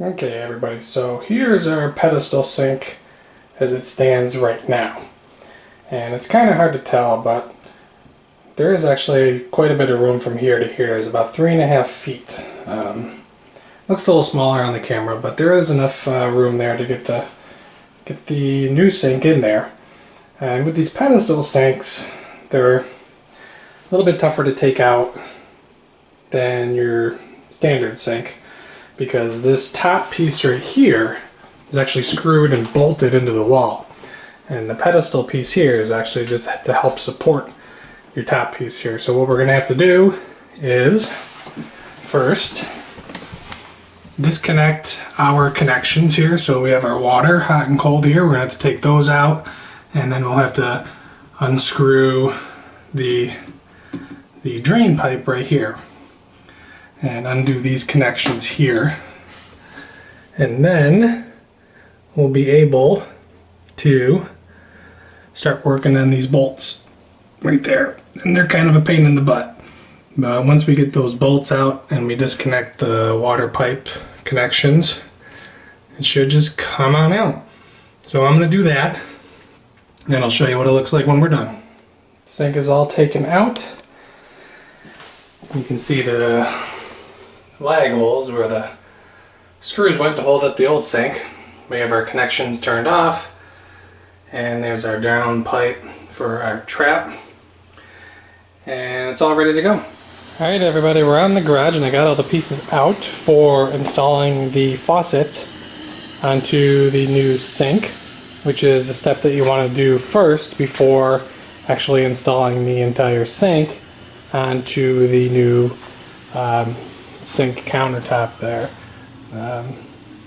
Okay everybody, so here's our pedestal sink as it stands right now. And it's kind of hard to tell, but there is actually quite a bit of room from here to here. It's about 3.5 feet. Looks a little smaller on the camera, but there is enough room there to get the new sink in there. And with these pedestal sinks, they're a little bit tougher to take out than your standard sink, because this top piece right here is actually screwed and bolted into the wall. And the pedestal piece here is actually just to help support your top piece here. So what we're going to have to do is first disconnect our connections here. So we have our water, hot and cold here. We're going to have to take those out, and then we'll have to unscrew the drain pipe right here and undo these connections here, and then we'll be able to start working on these bolts right there. And they're kind of a pain in the butt, but once we get those bolts out and we disconnect the water pipe connections, it should just come on out. So I'm going to do that, then I'll show you what it looks like when we're done. Sink is all taken out. You can see the lag holes where the screws went to hold up the old sink. We have our connections turned off, and there's our down pipe for our trap, and it's all ready to go. Alright everybody, we're out in the garage and I got all the pieces out for installing the faucet onto the new sink, which is a step that you want to do first before actually installing the entire sink onto the new sink countertop there.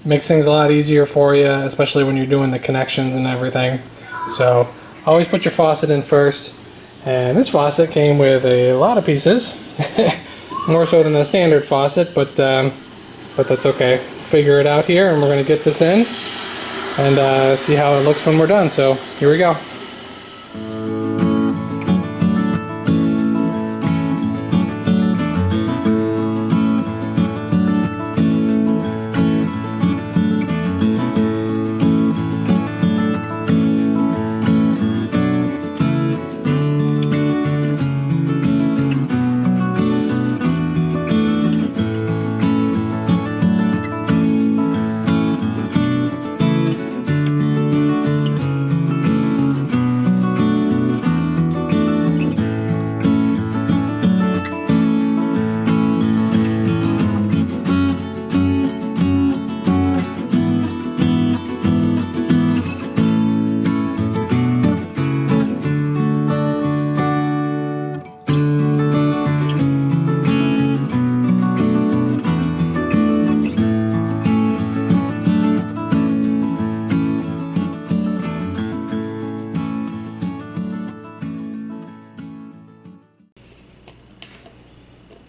Makes things a lot easier for you, especially when you're doing the connections and everything. So always put your faucet in first. And this faucet came with a lot of pieces, more so than the standard faucet, but that's okay. Figure it out here, and we're going to get this in and see how it looks when we're done. So here we go.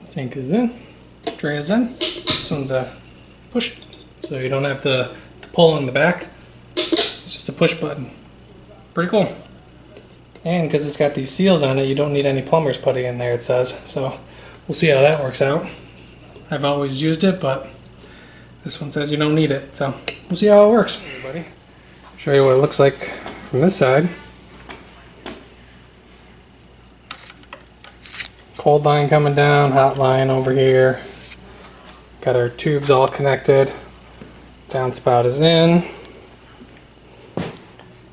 Sink is in, drain is in. This one's push, so you don't have to pull on the back. It's just a push button. Pretty cool. And because it's got these seals on it, you don't need any plumbers putty in there, it says. So we'll see how that works out. I've always used it, but this one says you don't need it. So we'll see how it works. Everybody, show you what it looks like from this side. Cold line coming down, hot line over here. Got our tubes all connected. Downspout is in.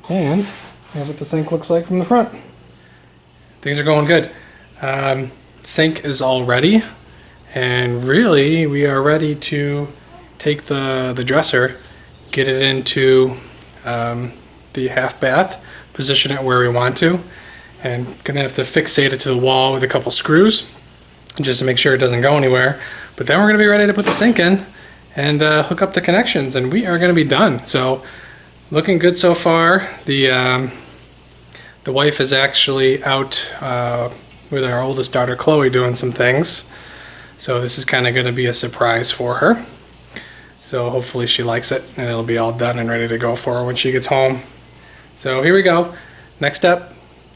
And here's what the sink looks like from the front. Things are going good. Sink is all ready. And really, we are ready to take the dresser, get it into the half bath, position it where we want to. And gonna have to fixate it to the wall with a couple screws just to make sure it doesn't go anywhere. But then we're gonna be ready to put the sink in and hook up the connections, and we are gonna be done. So looking good so far. The wife is actually out with our oldest daughter Chloe doing some things, so this is kind of gonna be a surprise for her. So hopefully she likes it and it'll be all done and ready to go for her when she gets home. So here we go. Next step,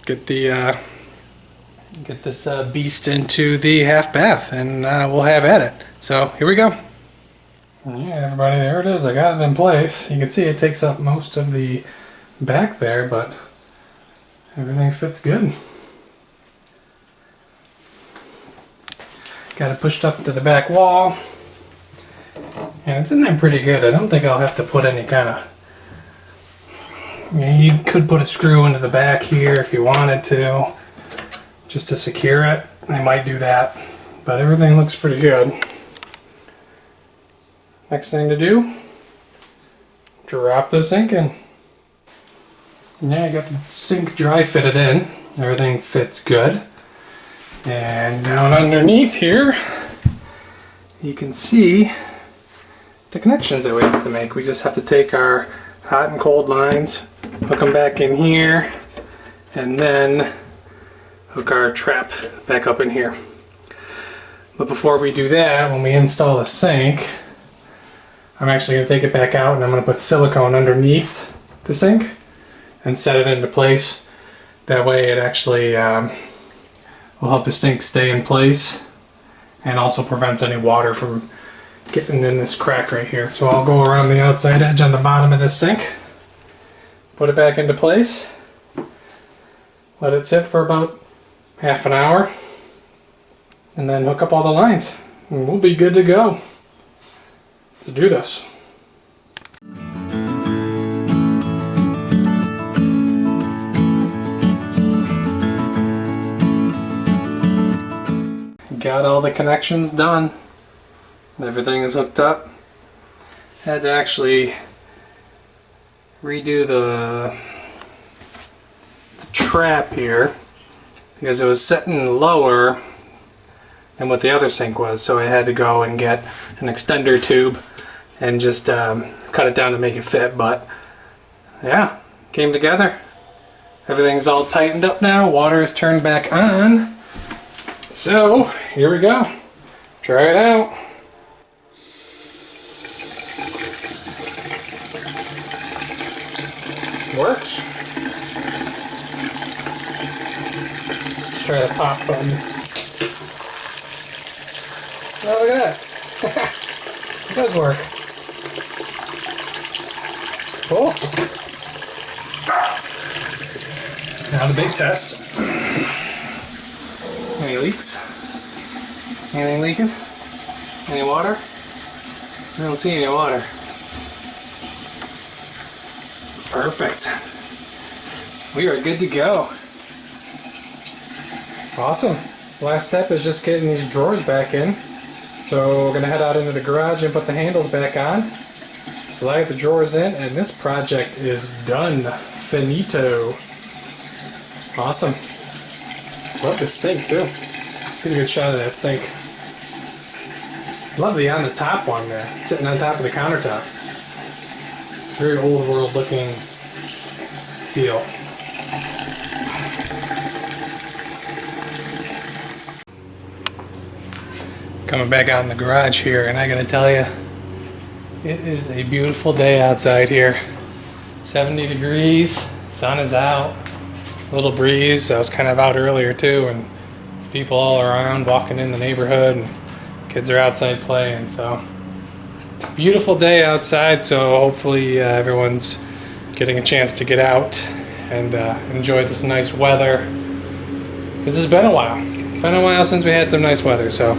get this beast into the half bath, and we'll have at it. So here we go. Yeah, everybody, there it is. I got it in place. You can see it takes up most of the back there, but everything fits good. Got it pushed up to the back wall. And it's in there pretty good. I don't think I'll have to put any kind of... You could put a screw into the back here if you wanted to, just to secure it. I might do that, but everything looks pretty good. Next thing to do, drop the sink in. Yeah, I got the sink dry fitted in. Everything fits good. And down underneath here, you can see the connections that we have to make. We just have to take our hot and cold lines, hook them back in here, and then hook our trap back up in here. But before we do that, when we install the sink, I'm actually going to take it back out and I'm going to put silicone underneath the sink and set it into place. That way it actually will help the sink stay in place and also prevents any water from getting in this crack right here. So I'll go around the outside edge on the bottom of this sink, put it back into place, let it sit for about half an hour, and then hook up all the lines and we'll be good to go to do this. Got all the connections done. Everything is hooked up. Had to actually redo the trap here because it was sitting lower than what the other sink was, so I had to go and get an extender tube and just cut it down to make it fit. But yeah, came together. Everything's all tightened up now. Water is turned back on. So here we go. Try it out. Works. Let's try the pop button. Oh, look at that. It does work. Cool. Now the big test. Any leaks? Anything leaking? Any water? I don't see any water. Perfect. We are good to go. Awesome. Last step is just getting these drawers back in. So we're going to head out into the garage and put the handles back on. Slide the drawers in, and this project is done. Finito. Awesome. Love this sink too. Get a good shot of that sink. Love the on the top one there, sitting on top of the countertop. Very old world looking feel. Coming back out in the garage here, and I gotta tell you, it is a beautiful day outside here. 70 degrees, sun is out, a little breeze. I was kind of out earlier too, and there's people all around walking in the neighborhood, and kids are outside playing. So beautiful day outside, so hopefully everyone's getting a chance to get out and enjoy this nice weather. This has been a while. It's been a while since we had some nice weather, so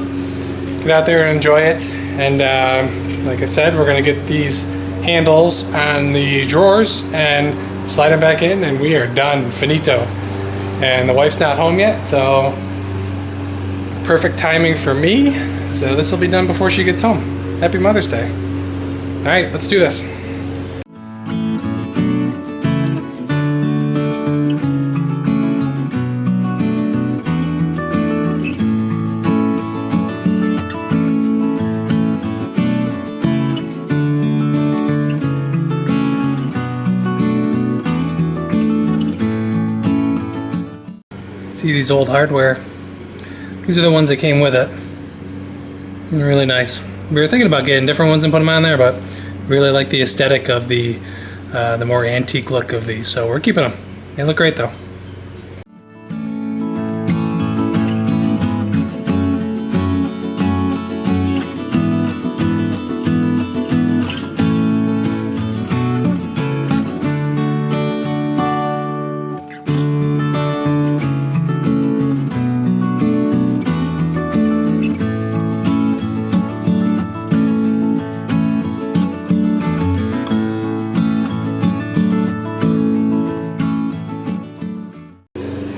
get out there and enjoy it. And like I said, we're going to get these handles on the drawers and slide them back in, and we are done. Finito. And the wife's not home yet, so perfect timing for me. So this will be done before she gets home. Happy Mother's Day. All right, let's do this. See these old hardware. These are the ones that came with it. They're really nice. We were thinking about getting different ones and put them on there, but really like the aesthetic of the more antique look of these, so we're keeping them. They look great though.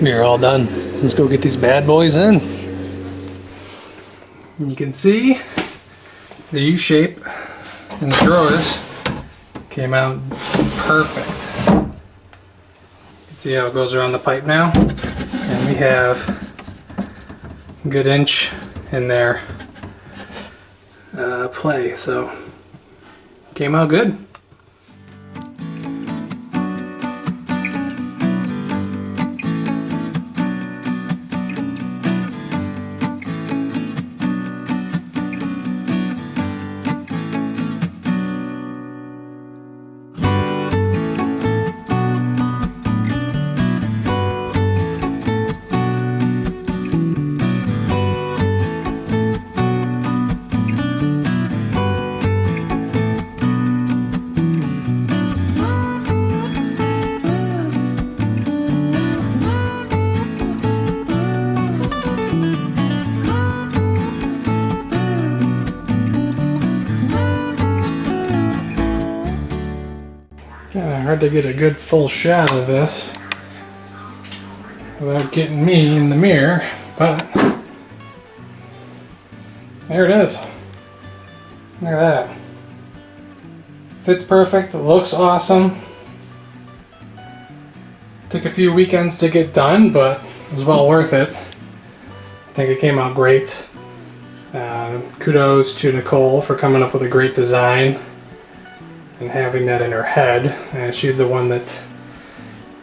You're all done. Let's go get these bad boys in. You can see the U-shape in the drawers came out perfect. You can see how it goes around the pipe now. And we have a good inch in there play, so came out good. Kinda hard to get a good full shot of this without getting me in the mirror, but there it is. Look at that. Fits perfect, looks awesome. Took a few weekends to get done, but it was well worth it. I think it came out great. Kudos to Nicole for coming up with a great design and having that in her head. She's the one that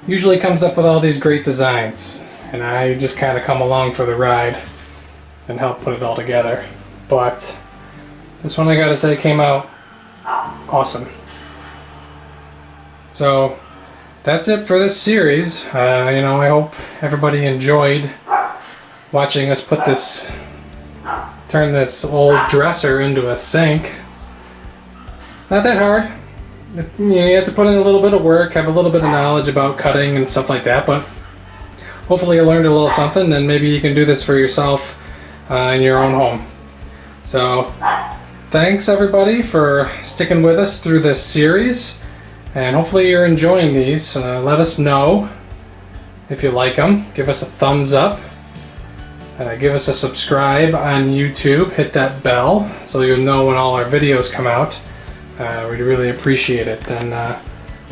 usually comes up with all these great designs, and I just kind of come along for the ride and help put it all together. But this one, I gotta say, came out awesome. So that's it for this series. I hope everybody enjoyed watching us turn this old dresser into a sink. Not that hard. You have to put in a little bit of work, have a little bit of knowledge about cutting and stuff like that, but hopefully you learned a little something, and maybe you can do this for yourself in your own home. So thanks everybody for sticking with us through this series, and hopefully you're enjoying these. Let us know if you like them. Give us a thumbs up. Give us a subscribe on YouTube. Hit that bell so you'll know when all our videos come out. We'd really appreciate it. And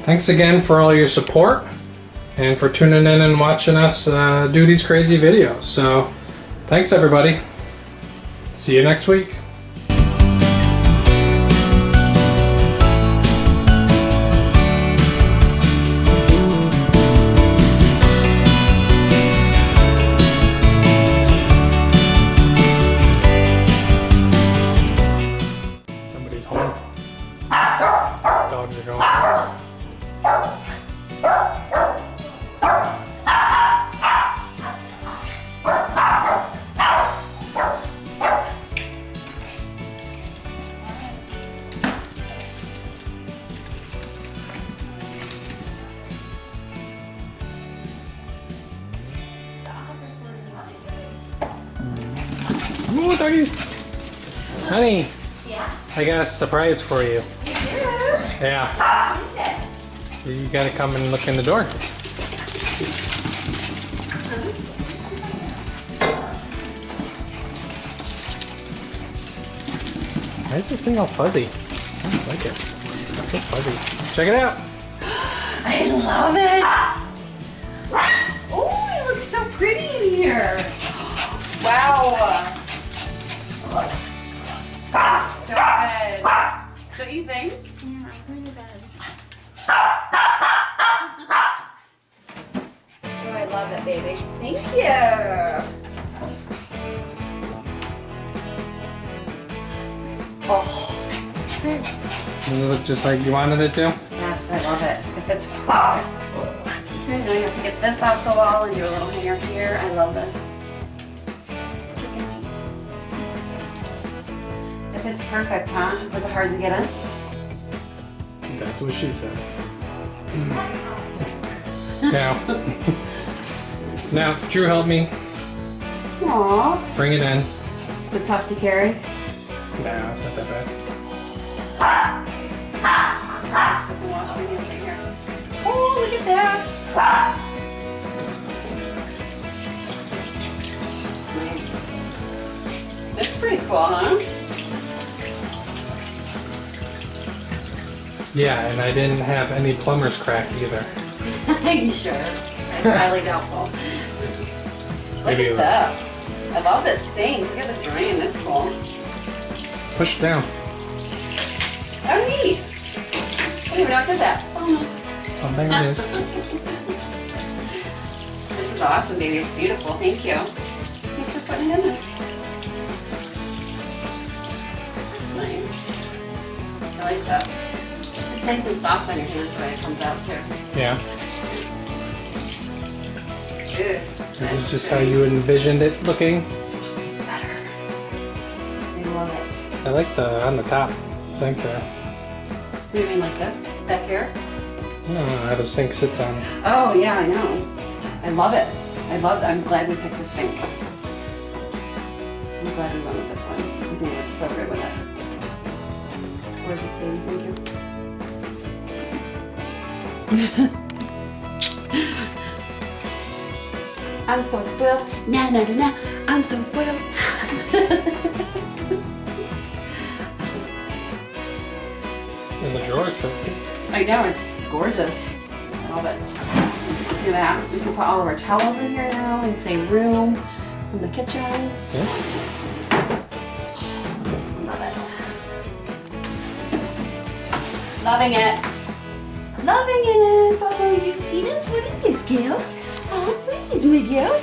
thanks again for all your support and for tuning in and watching us do these crazy videos. So thanks everybody. See you next week. Dogs are going. Ooh, doggies! Honey! Yeah? I got a surprise for you. Yeah. What is it? You gotta come and look in the door. Why is this thing all fuzzy? I don't like it. It's so fuzzy. Check it out. I love it. Oh, it looks so pretty in here. Wow. So good. Don't you think? Yeah, pretty bad. Oh, I love it, baby. Thank you. Oh, Prince. Does it look just like you wanted it to? yes, I love it. If it's perfect. Now you have to get this off the wall and do a little hanger here. I love this. If it's perfect, huh? Was it hard to get in? That's what she said. Now, Drew, help me. Aww. Bring it in. Is it tough to carry? No, it's not that bad. Oh, look at that. cool, huh? Yeah, and I didn't have any plumber's crack either. Are you sure? It's highly doubtful. Look Maybe at this. I love this sink. Look at the drain. That's cool. Push it down. Oh, neat. I didn't even know I did that. Bonus. Oh, there it is. This is awesome, baby. It's beautiful. Thank you. Thanks for putting it in there. That's nice. I like this. It's nice and soft on your hands when it comes out too. Yeah. Good. This is just how you envisioned it looking. It's better. I love it. I like the on the top sink there. What do you mean, like this? Back here? I don't know how the sink sits on. Oh yeah, I know. I love it. I'm glad we picked this sink. I'm glad we went with this one. I think it looks so good with it. It's gorgeous, baby. Thank you. I'm so spoiled. Nah, nah, nah, nah. I'm so spoiled. And the drawers for I know, it's gorgeous. I love it. Look at that. We can put all of our towels in here now and save room in the kitchen. yeah. Love it. Loving it. Loving it. Papa, you see this? What is this, girls? Oh, what is this, my girls?